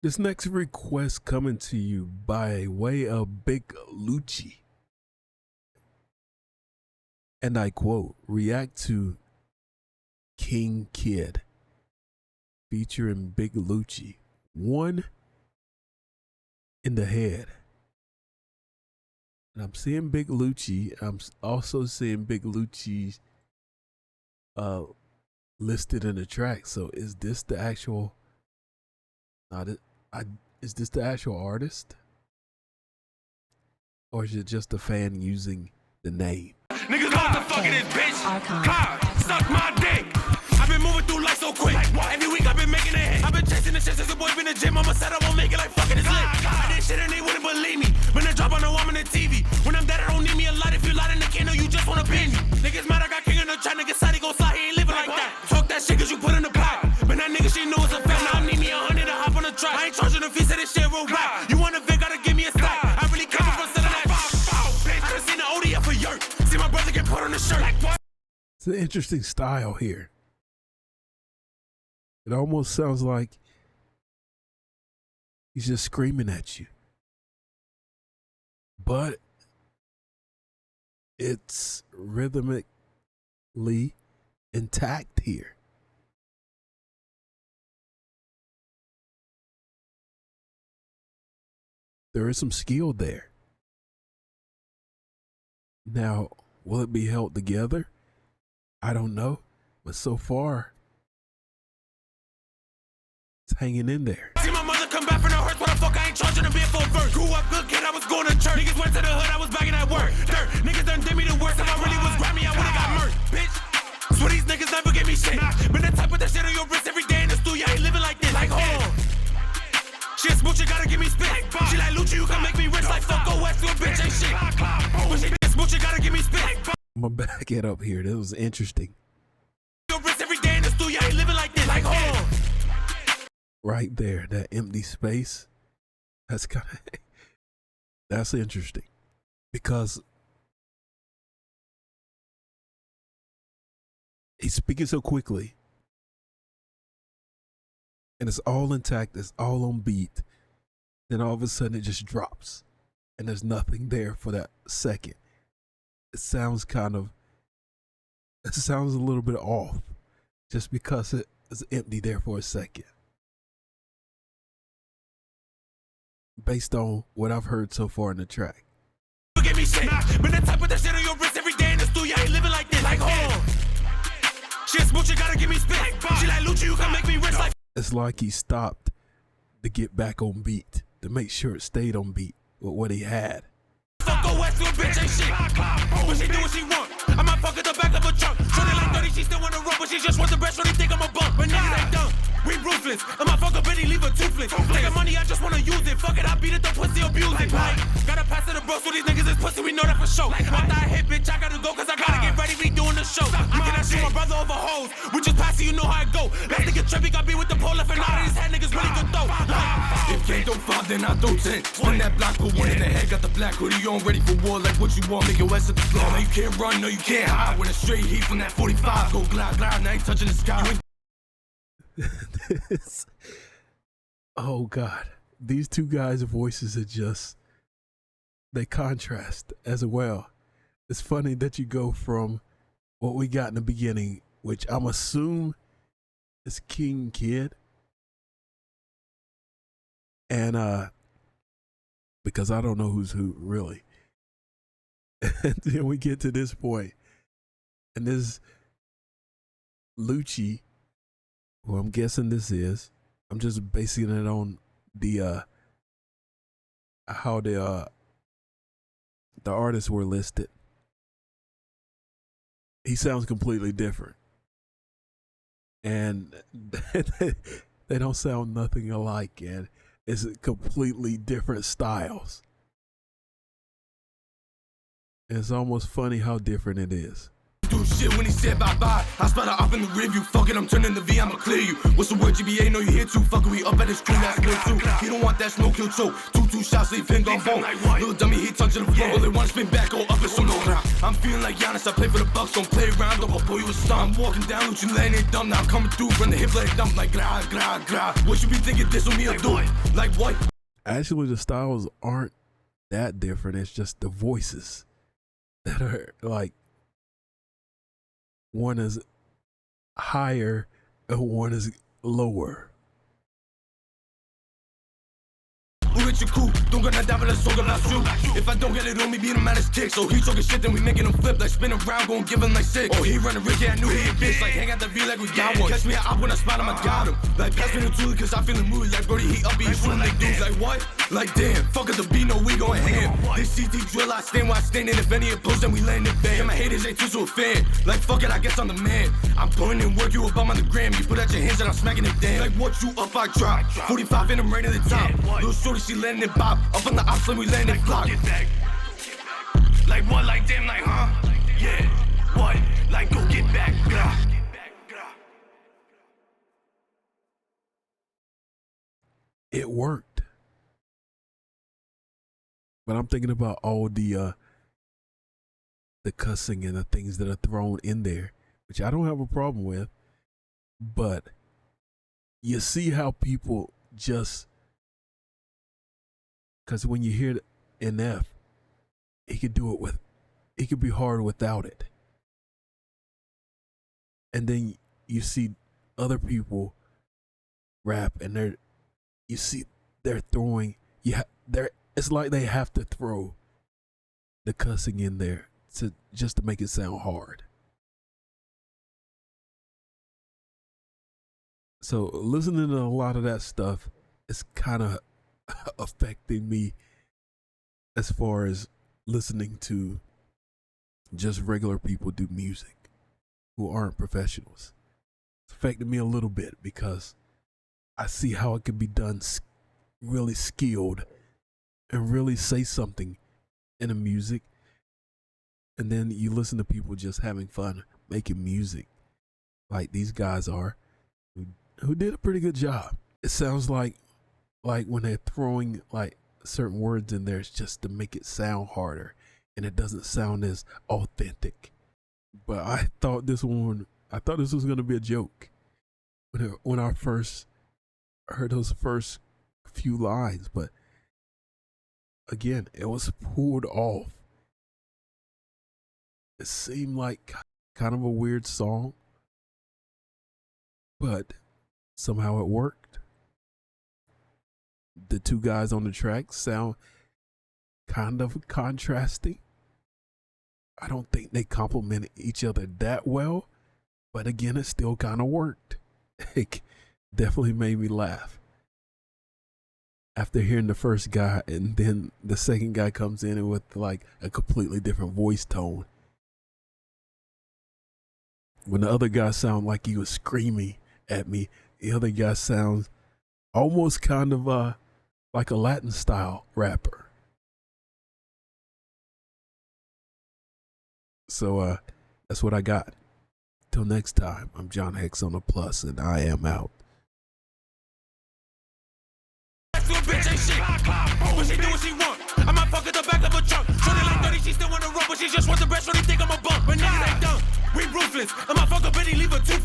This next request coming to you by way of Big Louchi. And I quote, react to KingKidd featuring Big Louchi. One in the head. And I'm seeing Big Louchi. I'm also seeing Big Louchi's listed in the track. So is this the actual is this the actual artist? Or is it just a fan using the name? Niggas know what the fuck it is, bitch. Car, suck my dick. I've been moving through life so quick. Every week I've been making a hit. I've been chasing the shit since the boy been in the gym. Mama said I won't make it like fucking it's lit. I did shit and they wouldn't believe me. When they drop on the wall on the TV. When I'm dead, I don't need me a light. If you light in the candle, you just wanna pin me. Niggas mad I got king in the trap. Niggas side, he gon' slide. He ain't living like that. Talk that shit cause you put in the pot. But that nigga, she knew it's a fact. Now I need me 100 to hop on the track. I ain't charging the fee, said this shit real rap. You want a Vic, gotta give me a stack. I really came from selling that bitch. I done seen the ODF for yurt. See my brother get put on the shirt. It's an interesting style here. It almost sounds like he's just screaming at you. But it's rhythmically intact here. There is some skill there. Now, will it be held together? I don't know. But so far, it's hanging in there. See my mother come back from the hurt. What the fuck I ain't charging a bit for a verse. Grew up good kid, I was going to church. Niggas went to the hood, I was bagging at work. Dirt, niggas done did me the worst. If I really was grimy, I would've got murked, bitch. So these niggas never give me shit. Been the type of that shit on your wrist every day in the studio. I ain't living like this. Like, hold on. She a smooch, you gotta give me spit. She like Louchi, you can make me rich. Like, fuck, go west to a bitch, ain't shit. But she a smooch, you gotta give me spit. I'm gonna back it up here. That was interesting. Your wrist every day in the studio. I ain't living like this. Like, hold on. Right there, that empty space. That's kind of that's interesting because he's speaking so quickly and it's all intact, it's all on beat. Then all of a sudden it just drops and there's nothing there for that second. It sounds a little bit off just because it is empty there for a second. Based on what I've heard so far in the track. Give me shit. Been the type of that shit on your wrist every day in the studio. I ain't living like this. Like, hold on. She a smooch, you gotta give me spit. She like Louchi, you can make me rich. Like, it's like he stopped to get back on beat, to make sure it stayed on beat with what he had. Fuck, go west to a bitch, ain't shit. But she do what she want. I might fuck at the back of a trunk. Shorty like 30, she still wanna run, but she just wants the breast. Shorty think I'm a bump, but niggas ain't dumb. We ruthless. I might fuck a bitty, leave her toothless. Take the money, I just wanna use it. Fuck it, I beat it, the pussy, abuse it. Like, gotta pass to the bro, so these niggas is pussy, we know that for sure. After I hit, bitch, I gotta go, cause I gotta get ready, we doing the show. You cannot shoot my brother over hoes. We just pass it, you know how it go. Last nigga trippy, got beat with the pole, left and out of his head, niggas really good though. If King don't fall, then I throw 10. Spin that block, put one in the head, got the black hoodie on, ready for war, like what you want, make your ass at the floor. Now you can't run, no you can't hide. When a straight heat from that 45, go glide, glide, now ain't touching the sky. Oh God, these two guys' voices are just, they contrast as well. It's funny that you go from what we got in the beginning, which I'm assuming is KingKidd, and because I don't know who's who really. And then we get to this point, and this Louchi, who I'm guessing this is, I'm just basing it on the how the artists were listed. He sounds completely different, and they don't sound nothing alike, and it's completely different styles. And it's almost funny how different it is. do shit when he said bye-bye. I spot her up in the rearview. Fuck it, I'm turning the V, I'ma clear you. What's the word, GBA? Know you here too. Fuckin' we up at his crew, that's real too. He don't want that smoke, kill choke. Two shots, leave him gone bone. Little dummy, he touching the floor. Well, they wanna spin back, go up and so no. I'm feeling like Giannis, I play for the Bucks. Don't play around, don't pull you a stomp. I'm walking down, Louchi laying it dumb. Now I'm coming through from the hip like dump, like gra, gra, gra. What you be thinking this on me or do? Like what? Actually, the styles aren't that different. It's just the voices that are like, one is higher and one is lower. Who hit you cool? Don't gonna die, but let's talk about you. If I don't get it on me, beat him at his kick. So he talking shit, then we making him flip. Like spin around, gon' give him like sick. Oh, he running Ricky, I knew he a bitch. Like hang out the V like we got one. Catch me out when I spot him, I got him. Like pass me the tool, cause I feeling moody. Like Brody, he up, he's shooting like dudes. Like what? Like damn, fuck it, the B, no, we going ham. This CT drill, I stand where I stand. And if any oppose, then we land it bam. My haters ain't too so a fan. Like fuck it, I guess I'm the man. I'm putting in work, you above on the gram. You put out your hands and I'm smacking it down. Like what, you up, I drop. 45 in, I'm right at the top. Little shorty, she letting it pop. Up on the ops, let me land it block. Like what, like damn, like huh? Yeah, what? Like go get back, blah. It worked. But I'm thinking about all the cussing and the things that are thrown in there, which I don't have a problem with. But you see how people just, because when you hear an F, he could do it with, it could be hard without it. And then you see other people rap and you see they're throwing, it's like they have to throw the cussing in there just to make it sound hard. So listening to a lot of that stuff is kind of affecting me as far as listening to just regular people do music who aren't professionals. It's affected me a little bit because I see how it can be done really skilled and really say something in the music, and then you listen to people just having fun making music like these guys are, who did a pretty good job. It sounds like when they're throwing like certain words in there, it's just to make it sound harder and it doesn't sound as authentic. But I thought this was going to be a joke when I first heard those first few lines, but again, it was pulled off. It seemed like kind of a weird song, but somehow it worked. The two guys on the track sound kind of contrasting. I don't think they complemented each other that well, but again, it still kind of worked. It definitely made me laugh. After hearing the first guy and then the second guy comes in with like a completely different voice tone. When the other guy sounded like he was screaming at me, the other guy sounds almost kind of like a Latin style rapper. So that's what I got. Till next time, I'm John Hex on the Plus, and I am out. Bitch ain't shit. But she do what she want. I might fuck at the back of a trunk. Shorty like 30, she still wanna roll, but she just wants the best. Shorty think I'm a bump. But niggas ain't dumb. We ruthless. I might fuck a bitty, leave her toothless.